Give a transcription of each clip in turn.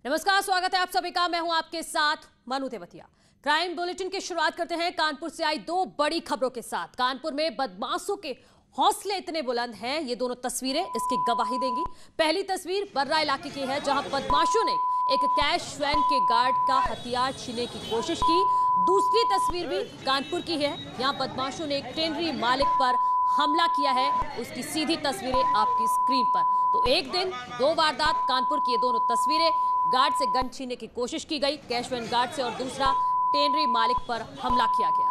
नमस्कार, स्वागत है आप सभी का। मैं हूं आपके साथ मनु तेवतिया। क्राइम बुलेटिन की शुरुआत करते हैं कानपुर से आई दो बड़ी खबरों के साथ। कानपुर में बदमाशों के हौसले इतने बुलंद हैं, ये दोनों तस्वीरें इसकी गवाही देंगी। पहली तस्वीर बर्रा इलाके की है, जहां बदमाशों ने एक कैश वैन के गार्ड का हथियार छीनने की कोशिश की। दूसरी तस्वीर भी कानपुर की है, यहाँ बदमाशों ने एक टेनरी मालिक पर हमला किया है। उसकी सीधी तस्वीरें आपकी स्क्रीन पर। तो एक दिन दो वारदात, कानपुर की ये दोनों तस्वीरें। गार्ड से गन छीनने की कोशिश की गई, कैश वैन गार्ड से, और दूसरा टेनरी मालिक पर हमला किया गया।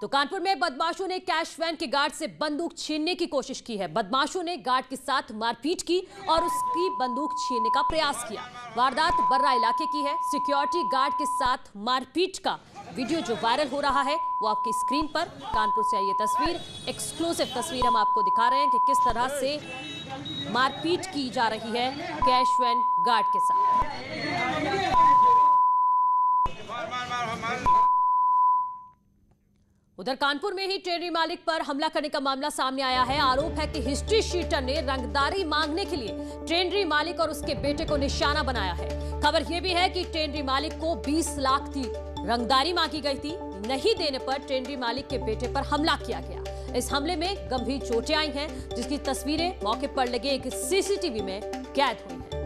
तो कानपुर में बदमाशों ने कैश वैन के गार्ड से बंदूक छीनने की कोशिश की है। बदमाशों ने गार्ड के साथ मारपीट की और उसकी बंदूक छीनने का प्रयास किया। वारदात बर्रा इलाके की है। सिक्योरिटी गार्ड के साथ मारपीट का वीडियो जो वायरल हो रहा है वो आपकी स्क्रीन पर। कानपुर से आई ये तस्वीर, एक्सक्लूसिव तस्वीर हम आपको दिखा रहे हैं कि किस तरह से मारपीट की जा रही है कैश वैन गार्ड के साथ। उधर कानपुर में ही टेनरी मालिक पर हमला करने का मामला सामने आया है। आरोप है कि हिस्ट्री शीटर ने रंगदारी मांगने के लिए टेनरी मालिक और उसके बेटे को निशाना बनाया है। खबर यह भी है कि टेनरी मालिक को 20 लाख की रंगदारी मांगी गई थी। नहीं देने पर टेनरी मालिक के बेटे पर हमला किया गया। इस हमले में गंभीर चोटें आई हैं, जिसकी तस्वीरें मौके पर लगे एक सीसीटीवी में कैद हुई हैं।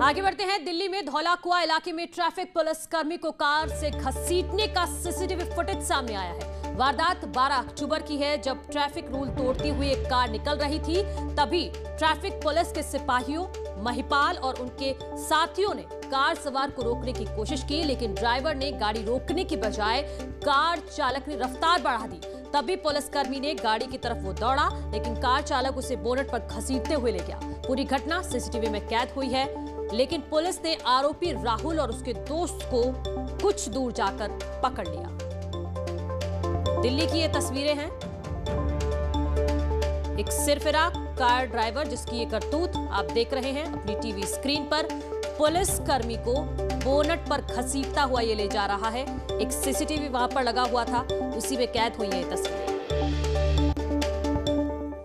आगे बढ़ते हैं। दिल्ली में धौलाकुआ इलाके में ट्रैफिक पुलिस कर्मी को कार से घसीटने का सीसीटीवी फुटेज सामने आया है। वारदात 12 अक्टूबर की है, जब ट्रैफिक रूल तोड़ती हुई एक कार निकल रही थी। तभी ट्रैफिक पुलिस के सिपाहियों महिपाल और उनके साथियों ने कार सवार को रोकने की कोशिश की, लेकिन ड्राइवर ने गाड़ी रोकने की बजाय कार चालक ने रफ्तार बढ़ा दी। तभी पुलिसकर्मी ने गाड़ी की तरफ वो दौड़ा, लेकिन कार चालक उसे बोनट पर घसीटते हुए ले गया। पूरी घटना सीसीटीवी में कैद हुई है, लेकिन पुलिस ने आरोपी राहुल और उसके दोस्त को कुछ दूर जाकर पकड़ लिया। दिल्ली की ये तस्वीरें हैं। एक सिरफिरा कार ड्राइवर, जिसकी ये करतूत आप देख रहे हैं अपनी टीवी स्क्रीन पर। पुलिस कर्मी को बोनट पर घसीटता हुआ ये ले जा रहा है। एक सीसीटीवी वहां पर लगा हुआ था, उसी में कैद हुई है ये तस्वीरें।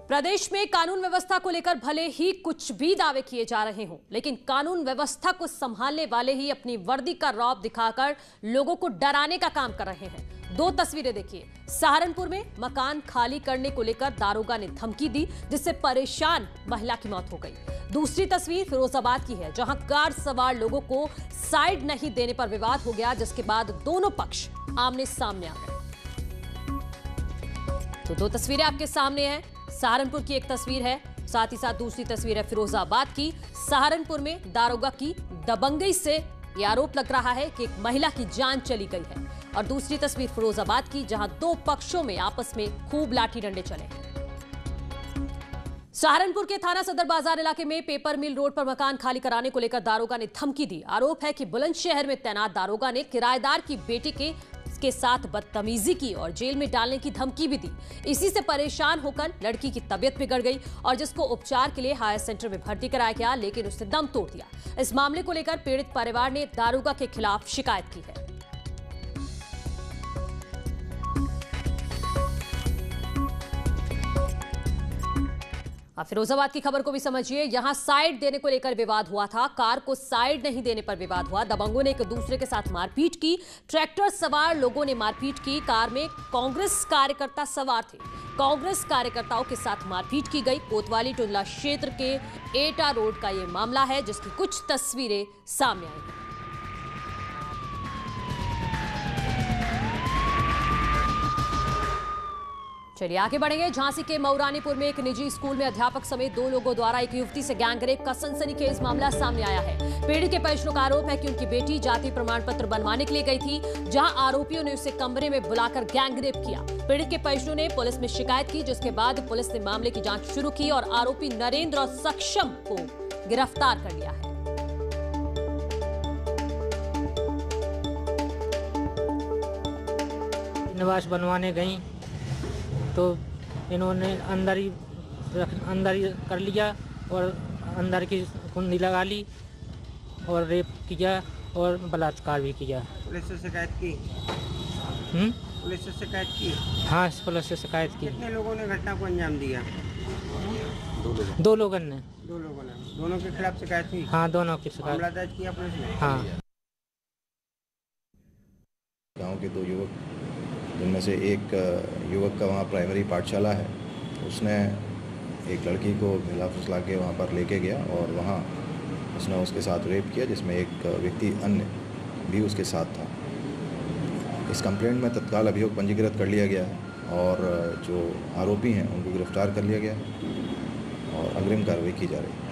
प्रदेश में कानून व्यवस्था को लेकर भले ही कुछ भी दावे किए जा रहे हों, लेकिन कानून व्यवस्था को संभालने वाले ही अपनी वर्दी का रौब दिखाकर लोगों को डराने का काम कर रहे हैं। दो तस्वीरें देखिए। सहारनपुर में मकान खाली करने को लेकर दारोगा ने धमकी दी, जिससे परेशान महिला की मौत हो गई। दूसरी तस्वीर फिरोजाबाद की है, जहां कार सवार लोगों को साइड नहीं देने पर विवाद हो गया, जिसके बाद दोनों पक्ष आमने सामने आ गए। तो दो तस्वीरें आपके सामने हैं। सहारनपुर की एक तस्वीर है, साथ ही साथ दूसरी तस्वीर है फिरोजाबाद की। सहारनपुर में दारोगा की दबंगई से ये आरोप लग रहा है कि एक महिला की जान चली गई है, और दूसरी तस्वीर फिरोजाबाद की, जहां दो पक्षों में आपस में खूब लाठी डंडे चले। सहारनपुर के थाना सदर बाजार इलाके में पेपर मिल रोड पर मकान खाली कराने को लेकर दारोगा ने धमकी दी। आरोप है कि बुलंदशहर में तैनात दारोगा ने किराएदार की बेटी के साथ बदतमीजी की और जेल में डालने की धमकी भी दी। इसी से परेशान होकर लड़की की तबीयत बिगड़ गई और जिसको उपचार के लिए हायर सेंटर में भर्ती कराया गया, लेकिन उसने दम तोड़ दिया। इस मामले को लेकर पीड़ित परिवार ने दारोगा के खिलाफ शिकायत की है। फिरोजाबाद की खबर को भी समझिए। यहां साइड देने को लेकर विवाद हुआ था। कार को साइड नहीं देने पर विवाद हुआ। दबंगों ने एक दूसरे के साथ मारपीट की। ट्रैक्टर सवार लोगों ने मारपीट की। कार में कांग्रेस कार्यकर्ता सवार थे। कांग्रेस कार्यकर्ताओं के साथ मारपीट की गई। कोतवाली टुंडला क्षेत्र के एटा रोड का यह मामला है, जिसकी कुछ तस्वीरें सामने आई हैं। चलिए आगे बढ़ेंगे। झांसी के मऊरानीपुर में एक निजी स्कूल में अध्यापक समेत दो लोगों द्वारा एक युवती से गैंगरेप का सनसनीखेज मामला सामने आया है। पीड़ित के परिजनों का आरोप है कि उनकी बेटी जाति प्रमाण पत्र बनवाने के लिए गई थी, जहां आरोपियों ने उसे कमरे में बुलाकर गैंगरेप किया। पीड़ित के परिजनों ने पुलिस में शिकायत की, जिसके बाद पुलिस ने मामले की जांच शुरू की और आरोपी नरेंद्र और सक्षम को गिरफ्तार कर लिया है। निवास बनवाने गई तो इन्होंने अंदर ही कर लिया और अंदर की कुंडी लगा ली और रेप किया और बलात्कार भी किया। पुलिस से शिकायत की? पुलिस से शिकायत की? हाँ, पुलिस से शिकायत की। कितने लोगों ने घटना को अंजाम दिया? दो लोगों ने। दोनों के खिलाफ शिकायत थी? हाँ, दोनों की शिकायत। मामला दर्ज किया पुलिस ने? हाँ। गांव के दो युवक, जिनमें से एक युवक का वहाँ प्राइमरी पाठशाला है, उसने एक लड़की को मिला फुसला के वहाँ पर लेके गया और वहाँ उसने उसके साथ रेप किया, जिसमें एक व्यक्ति अन्य भी उसके साथ था। इस कंप्लेंट में तत्काल अभियोग पंजीकृत कर लिया गया है और जो आरोपी हैं उनको गिरफ्तार कर लिया गया है और अग्रिम कार्रवाई की जा रही है।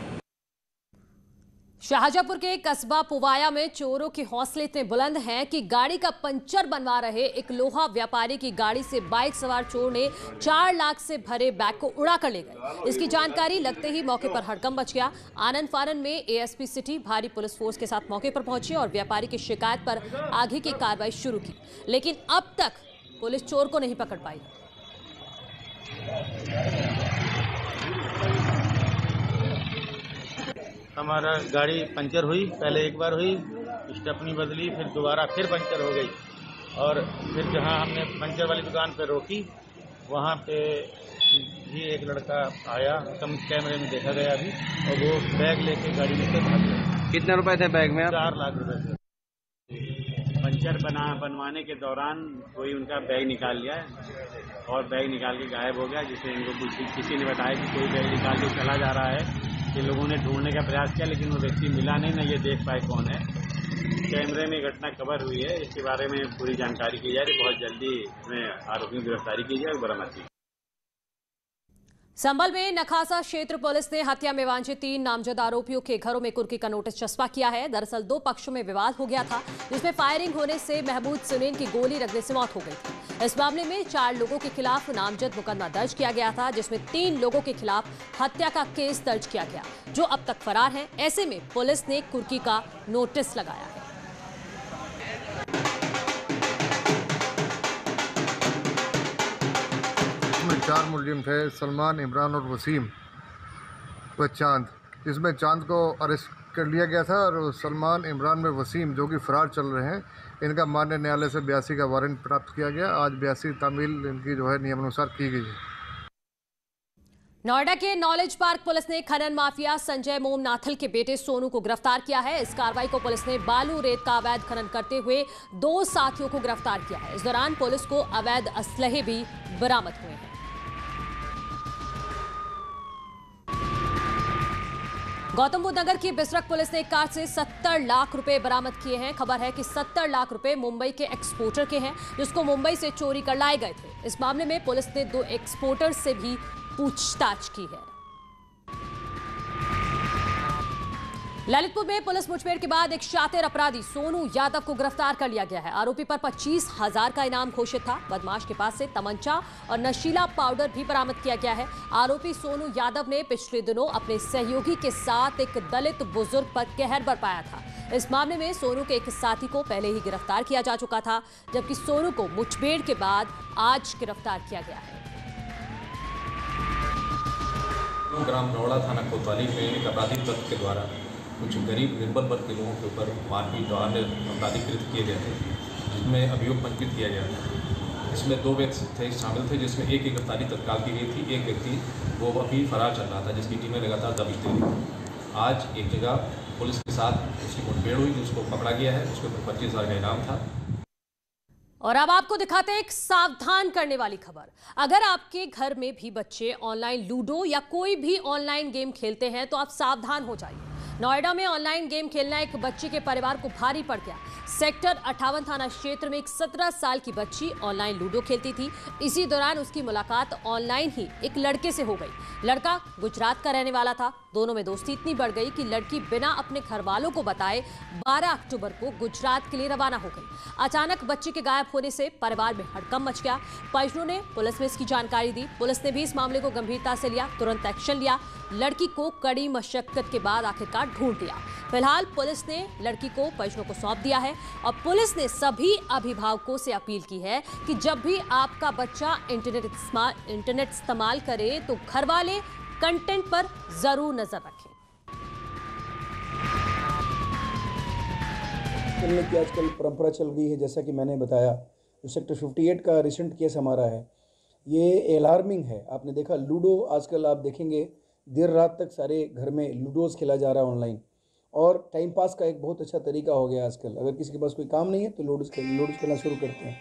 शाहजहांपुर के कस्बा पुवाया में चोरों के हौसले इतने बुलंद हैं कि गाड़ी का पंचर बनवा रहे एक लोहा व्यापारी की गाड़ी से बाइक सवार चोर ने 4 लाख से भरे बैग को उड़ा कर ले गए। इसकी जानकारी लगते ही मौके पर हड़कंप मच गया। आनंद फानन में एएसपी सिटी भारी पुलिस फोर्स के साथ मौके पर पहुंची और व्यापारी की शिकायत पर आगे की कार्रवाई शुरू की, लेकिन अब तक पुलिस चोर को नहीं पकड़ पाई। हमारा गाड़ी पंचर हुई, पहले एक बार हुई, स्टेपनी बदली, फिर दोबारा फिर पंचर हो गई और फिर जहां हमने पंचर वाली दुकान पे रोकी वहां पे भी एक लड़का आया, कैमरे में देखा गया अभी, और वो बैग लेके गाड़ी लेके भाग गया। कितने रुपए थे बैग में? 4 लाख रुपए थे। पंचर बनवाने के दौरान कोई उनका बैग निकाल लिया और बैग निकाल के गायब हो गया, जिससे इनको किसी ने बताया कि कोई बैग निकाल के चला जा रहा है। ये लोगों ने ढूंढने का प्रयास किया लेकिन वो व्यक्ति मिला नहीं, ना ये देख पाए कौन है। कैमरे में घटना कवर हुई है, इसके बारे में पूरी जानकारी की जा रही है। बहुत जल्दी इसमें आरोपियों की गिरफ्तारी की जाए और बरामद की। संभल में नखासा क्षेत्र पुलिस ने हत्या में वांछित 3 नामजद आरोपियों के घरों में कुर्की का नोटिस चस्पा किया है। दरअसल 2 पक्षों में विवाद हो गया था, जिसमें फायरिंग होने से महमूद सुनैन की गोली लगने से मौत हो गई थी। इस मामले में 4 लोगों के खिलाफ नामजद मुकदमा दर्ज किया गया था, जिसमें 3 लोगों के खिलाफ हत्या का केस दर्ज किया गया, जो अब तक फरार हैं। ऐसे में पुलिस ने कुर्की का नोटिस लगाया है। इसमें 4 मुलजिम थे, सलमान, इमरान और वसीम व चांद। इसमें चांद को अरेस्ट कर लिया गया था और सलमान, इमरान में वसीम जो कि फरार चल रहे हैं, इनका माननीय न्यायालय से 82 का वारंट प्राप्त किया गया। आज 82 तामील इनकी जो है नियमानुसार की गई है। नोएडा के नॉलेज पार्क पुलिस ने खनन माफिया संजय मोम नाथल के बेटे सोनू को गिरफ्तार किया है। इस कार्रवाई को पुलिस ने बालू रेत का अवैध खनन करते हुए 2 साथियों को गिरफ्तार किया है। इस दौरान पुलिस को अवैध असलहे भी बरामद हुए हैं। गौतम बुद्ध नगर की बिसरक पुलिस ने एक कार से 70 लाख रुपए बरामद किए हैं। खबर है कि 70 लाख रुपए मुंबई के एक्सपोर्टर के हैं, जिसको मुंबई से चोरी कर लाए गए थे। इस मामले में पुलिस ने 2 एक्सपोर्टर से भी पूछताछ की है। ललितपुर में पुलिस मुठभेड़ के बाद एक शातिर अपराधी सोनू यादव को गिरफ्तार कर लिया गया है। आरोपी पर 25,000 का इनाम घोषित था। बदमाश के पास से तमंचा और नशीला पाउडर भी बरामद किया गया है। आरोपी सोनू यादव ने पिछले दिनों अपने सहयोगी के साथ एक दलित बुजुर्ग पर कहर बरपाया था। इस मामले में सोनू के एक साथी को पहले ही गिरफ्तार किया जा चुका था, जबकि सोनू को मुठभेड़ के बाद आज गिरफ्तार किया गया है। ग्राम नौड़ा थाना कोतवाली में एक आपराधिक तत्व के द्वारा कुछ गरीब निर्बल वर्ग के लोगों के ऊपर मारपीट और अन्य आपराधिक कृत्य किए गए थे, जिसमें अभियोग पंजीकृत किया गया था। इसमें 2 व्यक्ति शामिल थे, जिसमें एक की गिरफ्तारी तत्काल की गई थी। एक व्यक्ति वो अभी फरार चल रहा था, जिसकी टीमें लगातार दबिश दे रही थी। आज एक जगह पुलिस के साथ उसकी मुठभेड़ हुई, जिसको पकड़ा गया है। उसके ऊपर 25,000 का इनाम था। और अब आपको दिखाते हैं एक सावधान करने वाली खबर। अगर आपके घर में भी बच्चे ऑनलाइन लूडो या कोई भी ऑनलाइन गेम खेलते हैं तो आप सावधान हो जाइए। नोएडा में ऑनलाइन गेम खेलना एक बच्चे के परिवार को भारी पड़ गया। सेक्टर 58 थाना क्षेत्र में एक 17 साल की बच्ची ऑनलाइन लूडो खेलती थी। इसी दौरान उसकी मुलाकात ऑनलाइन ही एक लड़के से हो गई। लड़का गुजरात का रहने वाला था। दोनों में दोस्ती इतनी बढ़ गई कि लड़की बिना अपने घर वालों को बताए 12 अक्टूबर को गुजरात के लिए रवाना हो गई। अचानक बच्चे के गायब होने से परिवार में हड़कंप मच गया। परिजनों ने पुलिस में इसकी जानकारी दी। पुलिस ने भी इस मामले को गंभीरता से लिया, तुरंत एक्शन लिया। लड़की को कड़ी मशक्कत के बाद आखिरकार ढूंढ लिया। फिलहाल पुलिस ने लड़की को परिजनों को सौंप दिया है और पुलिस ने सभी अभिभावकों से अपील की है कि जब भी आपका बच्चा इंटरनेट इस्तेमाल करे तो घर वाले कंटेंट पर जरूर नजर रखें। चलने की आजकल परंपरा चल रही है, जैसा कि मैंने बताया, जो सेक्टर 58 का रिसेंट केस हमारा है, ये अलार्मिंग है। आपने देखा लूडो, आजकल आप देखेंगे देर रात तक सारे घर में लूडोज़ खेला जा रहा है ऑनलाइन, और टाइम पास का एक बहुत अच्छा तरीका हो गया आजकल। अगर किसी के पास कोई काम नहीं है तो लूडोज़ खेलना शुरू करते हैं,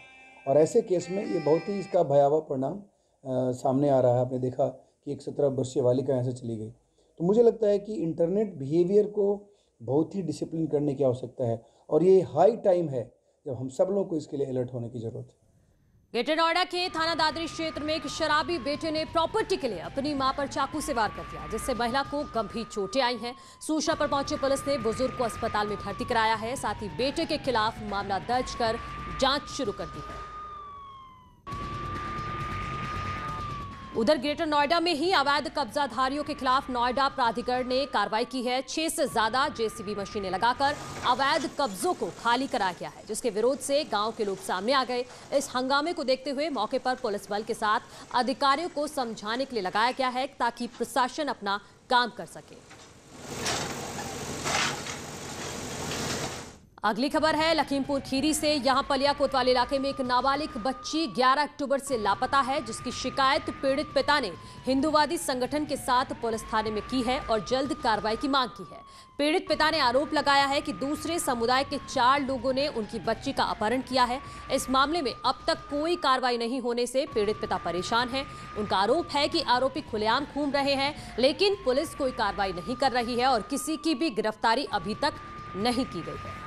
और ऐसे केस में ये बहुत ही इसका भयावह परिणाम सामने आ रहा है। आपने देखा कि एक 17 वर्षीय बालिका यहाँ से चली गई। तो मुझे लगता है कि इंटरनेट बिहेवियर को बहुत ही डिसिप्लिन करने की आवश्यकता है, और ये हाई टाइम है जब हम सब लोगों को इसके लिए अलर्ट होने की ज़रूरत है। ग्रेटर नोएडा के थाना दादरी क्षेत्र में एक शराबी बेटे ने प्रॉपर्टी के लिए अपनी मां पर चाकू से वार कर दिया, जिससे महिला को गंभीर चोटें आई हैं। सूचना पर पहुंची पुलिस ने बुजुर्ग को अस्पताल में भर्ती कराया है, साथ ही बेटे के खिलाफ मामला दर्ज कर जांच शुरू कर दी है। उधर ग्रेटर नोएडा में ही अवैध कब्जाधारियों के खिलाफ नोएडा प्राधिकरण ने कार्रवाई की है। 6 से ज्यादा जेसीबी मशीनें लगाकर अवैध कब्जों को खाली कराया गया है, जिसके विरोध से गांव के लोग सामने आ गए। इस हंगामे को देखते हुए मौके पर पुलिस बल के साथ अधिकारियों को समझाने के लिए लगाया गया है, ताकि प्रशासन अपना काम कर सके। अगली खबर है लखीमपुर खीरी से। यहां पलिया कोतवाली इलाके में एक नाबालिग बच्ची 11 अक्टूबर से लापता है, जिसकी शिकायत पीड़ित पिता ने हिंदूवादी संगठन के साथ पुलिस थाने में की है और जल्द कार्रवाई की मांग की है। पीड़ित पिता ने आरोप लगाया है कि दूसरे समुदाय के 4 लोगों ने उनकी बच्ची का अपहरण किया है। इस मामले में अब तक कोई कार्रवाई नहीं होने से पीड़ित पिता परेशान हैं। उनका आरोप है कि आरोपी खुलेआम घूम रहे हैं, लेकिन पुलिस कोई कार्रवाई नहीं कर रही है और किसी की भी गिरफ्तारी अभी तक नहीं की गई है।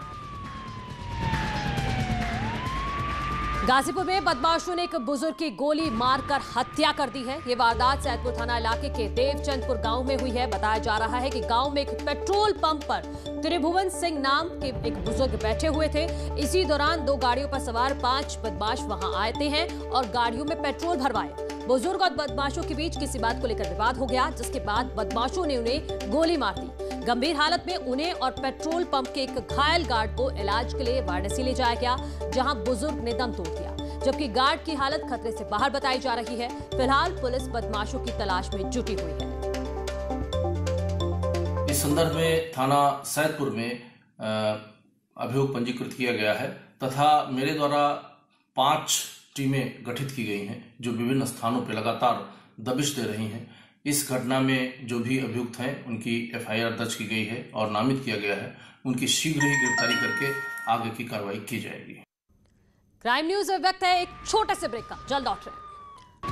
गाजीपुर में बदमाशों ने एक बुजुर्ग की गोली मारकर हत्या कर दी है। ये वारदात सैदपुर थाना इलाके के देवचंदपुर गांव में हुई है। बताया जा रहा है कि गांव में एक पेट्रोल पंप पर त्रिभुवन सिंह नाम के एक बुजुर्ग बैठे हुए थे। इसी दौरान 2 गाड़ियों पर सवार 5 बदमाश वहां आते हैं और गाड़ियों में पेट्रोल भरवाए। बुजुर्ग और बदमाशों के बीच किसी बात को लेकर विवाद हो गया, जिसके बाद बदमाशों ने उन्हें गोली मार दी। गंभीर हालत में उन्हें और पेट्रोल पंप के एक घायल गार्ड को इलाज के लिए वाराणसी ले जाया गया, जहां बुजुर्ग ने दम तोड़ दिया, जबकि गार्ड की हालत खतरे से बाहर बताई जा रही है। फिलहाल पुलिस बदमाशों की तलाश में जुटी हुई है। इस संदर्भ में थाना सैदपुर में अभियोग पंजीकृत किया गया है तथा मेरे द्वारा 5 टीमें गठित की गई हैं, जो विभिन्न स्थानों पर लगातार दबिश दे रही हैं। इस घटना में जो भी अभियुक्त हैं उनकी एफआईआर दर्ज की गई है और नामित किया गया है। उनकी शीघ्र ही गिरफ्तारी करके आगे की कार्रवाई की जाएगी। क्राइम न्यूज में वक्त है एक छोटे से ब्रेक का, जल्द लौट रहे हैं।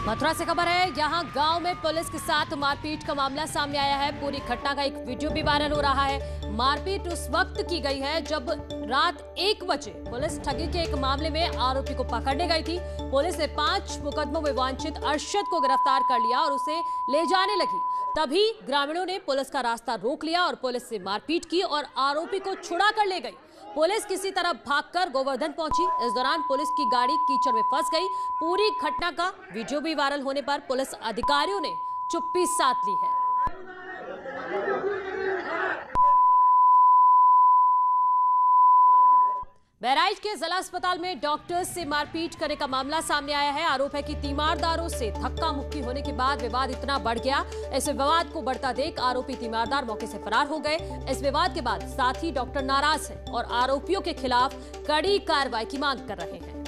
मथुरा से खबर है, यहां गांव में पुलिस के साथ मारपीट का मामला सामने आया है। पूरी घटना का एक वीडियो भी वायरल हो रहा है। मारपीट उस वक्त की गई है जब रात 1 बजे पुलिस ठगी के एक मामले में आरोपी को पकड़ने गई थी। पुलिस ने 5 मुकदमों में वांछित अरशद को गिरफ्तार कर लिया और उसे ले जाने लगी। तभी ग्रामीणों ने पुलिस का रास्ता रोक लिया और पुलिस से मारपीट की और आरोपी को छुड़ा कर ले गई। पुलिस किसी तरह भागकर गोवर्धन पहुंची। इस दौरान पुलिस की गाड़ी कीचड़ में फंस गई। पूरी घटना का वीडियो भी वायरल होने पर पुलिस अधिकारियों ने चुप्पी साध ली है। बहराइच के जिला अस्पताल में डॉक्टर्स से मारपीट करने का मामला सामने आया है। आरोप है कि तीमारदारों से धक्का मुक्की होने के बाद विवाद इतना बढ़ गया। इस विवाद को बढ़ता देख आरोपी तीमारदार मौके से फरार हो गए। इस विवाद के बाद साथी डॉक्टर नाराज हैं और आरोपियों के खिलाफ कड़ी कार्रवाई की मांग कर रहे हैं।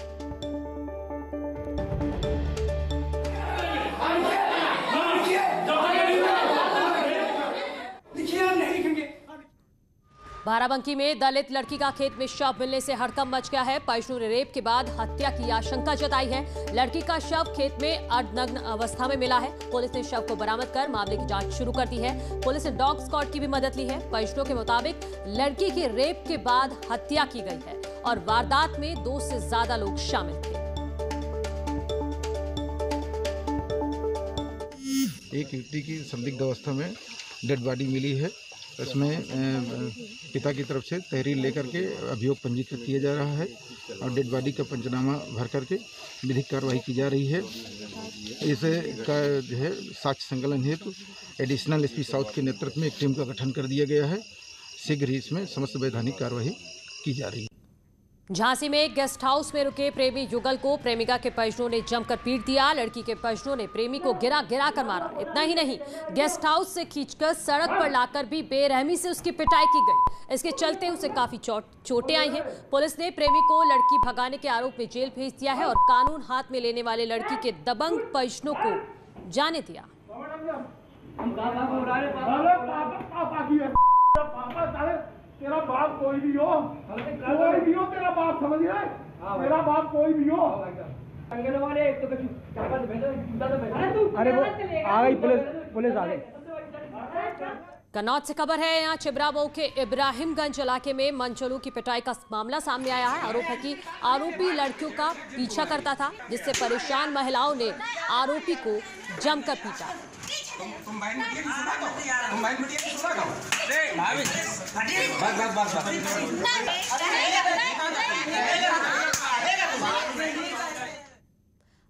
बाराबंकी में दलित लड़की का खेत में शव मिलने से हड़कंप मच गया है। पशु रेप के बाद हत्या की आशंका जताई है। लड़की का शव खेत में अर्धनग्न अवस्था में मिला है। पुलिस ने शव को बरामद कर मामले की जांच शुरू कर दी है। पुलिस ने डॉग स्क्वाड की भी मदद ली है। परिजनों के मुताबिक लड़की की रेप के बाद हत्या की गई है और वारदात में 2 से ज्यादा लोग शामिल थे। एक युवती की संदिग्ध अवस्था में डेड बॉडी मिली है। इसमें पिता की तरफ से तहरीर लेकर के अभियोग पंजीकृत किया जा रहा है और डेड बॉडी का पंचनामा भर करके विधिक कार्रवाई की जा रही है। इसे का जो है साक्ष्य संकलन हेतु एडिशनल एसपी साउथ के नेतृत्व में एक टीम का गठन कर दिया गया है। शीघ्र ही इसमें समस्त वैधानिक कार्रवाई की जा रही है। झांसी में गेस्ट हाउस में रुके प्रेमी युगल को प्रेमिका के परिजनों ने जमकर पीट दिया। लड़की के परिजनों ने प्रेमी को गिरा गिरा कर मारा। इतना ही नहीं, गेस्ट हाउस से खींचकर सड़क पर लाकर भी बेरहमी से उसकी पिटाई की गई। इसके चलते उसे काफी चोटें आई हैं। पुलिस ने प्रेमी को लड़की भगाने के आरोप में जेल भेज दिया है और कानून हाथ में लेने वाले लड़की के दबंग परिजनों को जाने दिया। तेरा बाप कोई भी हो तेरा बाप समझ रहा है, मेरा बाप कोई भी हो। अरे वो आ गई पुलिस आ गई। कन्नौज से खबर है। यहाँ चिबरामऊ के इब्राहिमगंज इलाके में मनचलों की पिटाई का मामला सामने आया है। आरोप है कि आरोपी लड़कियों का पीछा करता था, जिससे परेशान महिलाओं ने आरोपी को जमकर पीटा।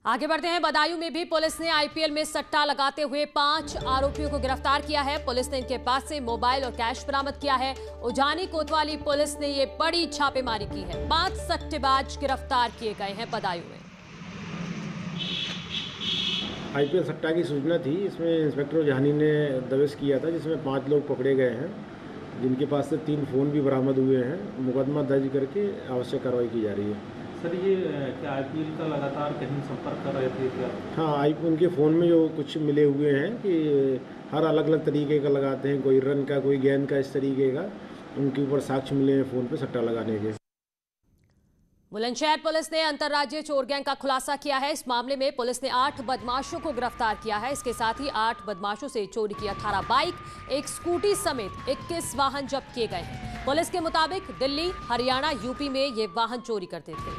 आगे बढ़ते हैं। बदायूं में भी पुलिस ने आईपीएल में सट्टा लगाते हुए 5 आरोपियों को गिरफ्तार किया है। पुलिस ने इनके पास से मोबाइल और कैश बरामद किया है। उजानी कोतवाली पुलिस ने ये बड़ी छापेमारी की है। 5 सट्टेबाज गिरफ्तार किए गए हैं बदायूं में। आईपीएल सट्टा की सूचना थी, इसमें इंस्पेक्टर उजानी ने दबिश किया था, जिसमें 5 लोग पकड़े गए हैं, जिनके पास से 3 फ़ोन भी बरामद हुए हैं। मुकदमा दर्ज करके आवश्यक कार्रवाई की जा रही है। सर, ये क्या आईपीएल का लगातार कहीं संपर्क कर रहे थे क्या? हाँ, उनके फ़ोन में जो कुछ मिले हुए हैं कि हर अलग अलग तरीके का लगाते हैं, कोई रन का, कोई गेंद का, इस तरीके का उनके ऊपर साक्ष्य मिले हैं फ़ोन पे सट्टा लगाने के। बुलंदशहर पुलिस ने अंतर्राज्यीय चोर गैंग का खुलासा किया है। इस मामले में पुलिस ने 8 बदमाशों को गिरफ्तार किया है। इसके साथ ही 8 बदमाशों से चोरी की 18 बाइक, 1 स्कूटी समेत 21 वाहन जब्त किए गए हैं। पुलिस के मुताबिक दिल्ली, हरियाणा, यूपी में ये वाहन चोरी करते थे।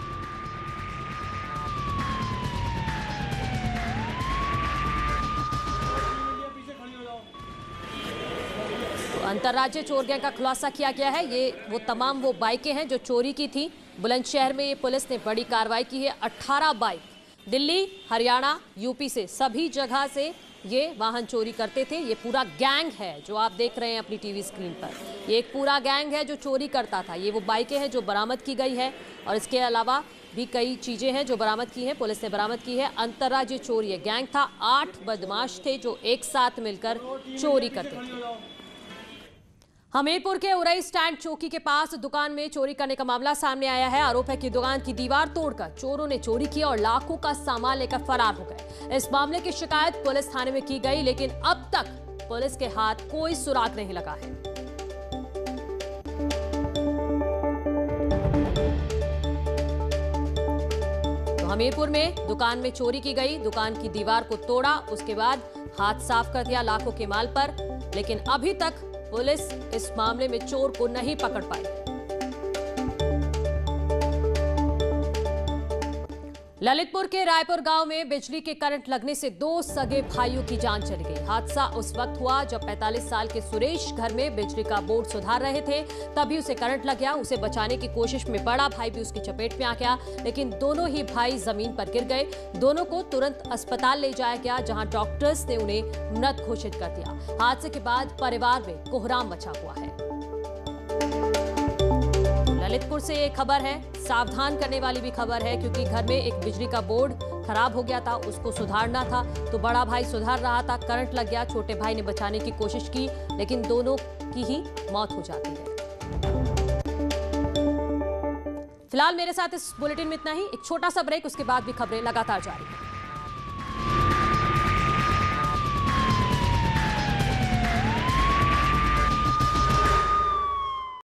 अंतर्राज्यीय चोर गैंग का खुलासा किया गया है। ये वो बाइकें हैं जो चोरी की थी। बुलंदशहर में ये पुलिस ने बड़ी कार्रवाई की है। 18 बाइक दिल्ली, हरियाणा, यूपी से सभी जगह से ये वाहन चोरी करते थे। ये पूरा गैंग है जो आप देख रहे हैं अपनी टीवी स्क्रीन पर। ये एक पूरा गैंग है जो चोरी करता था। ये वो बाइकें हैं जो बरामद की गई है और इसके अलावा भी कई चीजें हैं जो बरामद की हैं, पुलिस ने बरामद की है। अंतर्राज्यीय चोर ये गैंग था। 8 बदमाश थे जो एक साथ मिलकर चोरी करते थे। हमीरपुर के उरई स्टैंड चौकी के पास दुकान में चोरी करने का मामला सामने आया है। आरोप है कि दुकान की दीवार तोड़कर चोरों ने चोरी की और लाखों का सामान लेकर फरार हो गए। इस मामले की शिकायत पुलिस थाने में की गई, लेकिन अब तक पुलिस के हाथ कोई सुराग नहीं लगा है। तो हमीरपुर में दुकान में चोरी की गई, दुकान की दीवार को तोड़ा, उसके बाद हाथ साफ कर दिया लाखों के माल पर, लेकिन अभी तक पुलिस इस मामले में चोर को नहीं पकड़ पाई। ललितपुर के रायपुर गांव में बिजली के करंट लगने से 2 सगे भाइयों की जान चली गई। हादसा उस वक्त हुआ जब 45 साल के सुरेश घर में बिजली का बोर्ड सुधार रहे थे, तभी उसे करंट लग गया। उसे बचाने की कोशिश में बड़ा भाई भी उसकी चपेट में आ गया, लेकिन दोनों ही भाई जमीन पर गिर गए। दोनों को तुरंत अस्पताल ले जाया गया, जहां डॉक्टर्स ने उन्हें मृत घोषित कर दिया। हादसे के बाद परिवार में कोहराम मचा हुआ है। ललितपुर से ये खबर है, सावधान करने वाली भी खबर है, क्योंकि घर में एक बिजली का बोर्ड खराब हो गया था, उसको सुधारना था, तो बड़ा भाई सुधार रहा था, करंट लग गया। छोटे भाई ने बचाने की कोशिश की, लेकिन दोनों की ही मौत हो जाती है। फिलहाल मेरे साथ इस बुलेटिन में इतना ही। एक छोटा सा ब्रेक, उसके बाद भी खबरें लगातार जारी हैं।